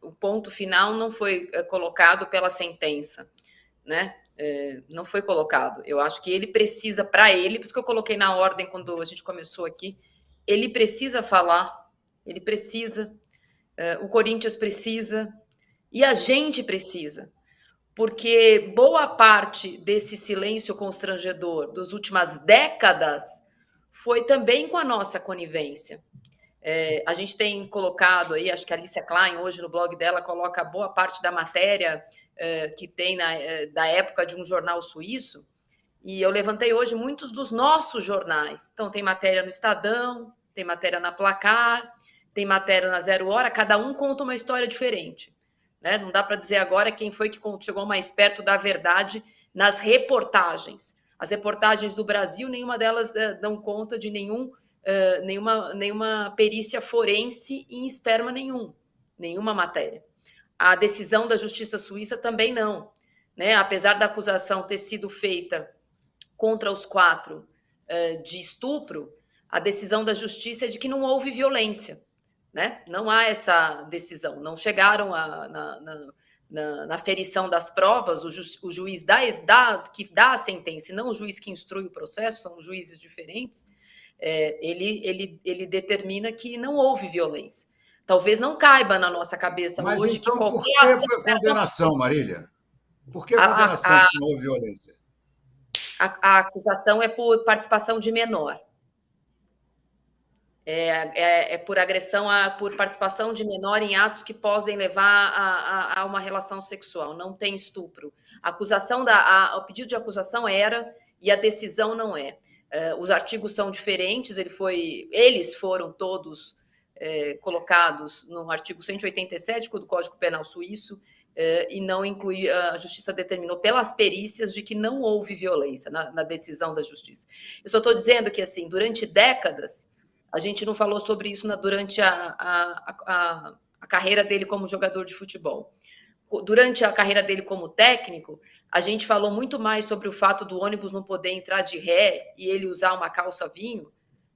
o ponto final não foi colocado pela sentença, né? Não foi colocado. Eu acho que ele precisa, para ele, por isso que eu coloquei na ordem quando a gente começou aqui, ele precisa falar, ele precisa, o Corinthians precisa, e a gente precisa, porque boa parte desse silêncio constrangedor das últimas décadas foi também com a nossa conivência. A gente tem colocado aí, acho que a Alicia Klein, hoje no blog dela, coloca boa parte da matéria que tem da época de um jornal suíço, e eu levantei hoje muitos dos nossos jornais. Então, tem matéria no Estadão, tem matéria na Placar, tem matéria na Zero Hora, cada um conta uma história diferente. Né? Não dá para dizer agora quem foi que chegou mais perto da verdade nas reportagens. As reportagens do Brasil, nenhuma delas dão conta de nenhuma perícia forense em esperma nenhuma matéria. A decisão da Justiça Suíça também não. Né? Apesar da acusação ter sido feita contra os 4 de estupro, a decisão da Justiça é de que não houve violência. Né? Não há essa decisão. Não chegaram na ferição das provas, o juiz que dá a sentença, e não o juiz que instrui o processo, são juízes diferentes, ele determina que não houve violência. Talvez não caiba na nossa cabeça Mas hoje então, que qualquer por que ação... a condenação, Marília? Por que a condenação se não houve violência? A acusação é por participação de menor. Por agressão, por participação de menor em atos que podem levar a uma relação sexual. Não tem estupro. O pedido de acusação era, e a decisão não é. Os artigos são diferentes, eles foram todos colocados no artigo 187 do Código Penal Suíço, e não inclui, a Justiça determinou pelas perícias de que não houve violência na decisão da Justiça. Eu só estou dizendo que, assim, durante décadas, a gente não falou sobre isso durante a carreira dele como jogador de futebol. Durante a carreira dele como técnico, a gente falou muito mais sobre o fato do ônibus não poder entrar de ré e ele usar uma calça vinho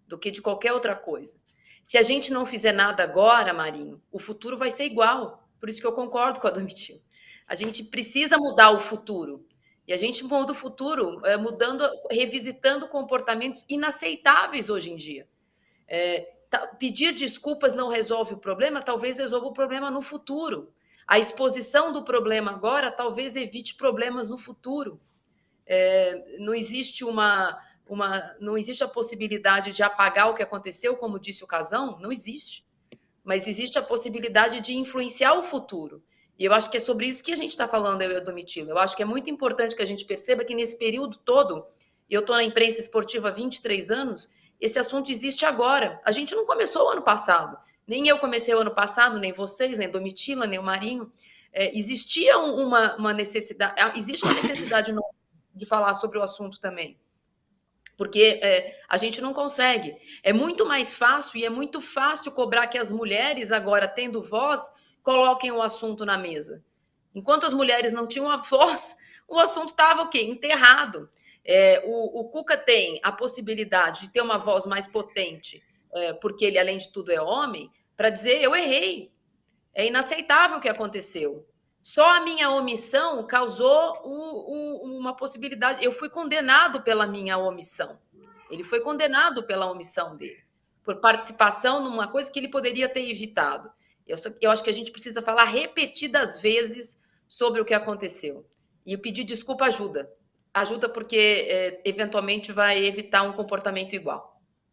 do que de qualquer outra coisa. Se a gente não fizer nada agora, Marinho, o futuro vai ser igual. Por isso que eu concordo com a Domitila. A gente precisa mudar o futuro. E a gente muda o futuro revisitando comportamentos inaceitáveis hoje em dia. Pedir desculpas não resolve o problema, talvez resolva o problema no futuro. A exposição do problema agora talvez evite problemas no futuro. Não existe não existe a possibilidade de apagar o que aconteceu, como disse o Casão, não existe. Mas existe a possibilidade de influenciar o futuro. E eu acho que é sobre isso que a gente está falando, eu e a Domitila. Eu acho que é muito importante que a gente perceba que nesse período todo, e eu estou na imprensa esportiva há 23 anos, esse assunto existe agora. A gente não começou o ano passado. Nem eu comecei o ano passado, nem vocês, nem a Domitila, nem o Marinho. Existia uma necessidade, existe uma necessidade de falar sobre o assunto também. Porque a gente não consegue. É muito mais fácil, e é muito fácil cobrar que as mulheres, agora tendo voz, coloquem o assunto na mesa. Enquanto as mulheres não tinham a voz, o assunto estava o quê? Enterrado. O Cuca tem a possibilidade de ter uma voz mais potente, porque ele, além de tudo, é homem, para dizer: eu errei. É inaceitável o que aconteceu. Só a minha omissão causou uma possibilidade. Eu fui condenado pela minha omissão. Ele foi condenado pela omissão dele, por participação numa coisa que ele poderia ter evitado. Eu acho que a gente precisa falar repetidas vezes sobre o que aconteceu. E o pedir desculpa ajuda. Ajuda porque, eventualmente, vai evitar um comportamento igual.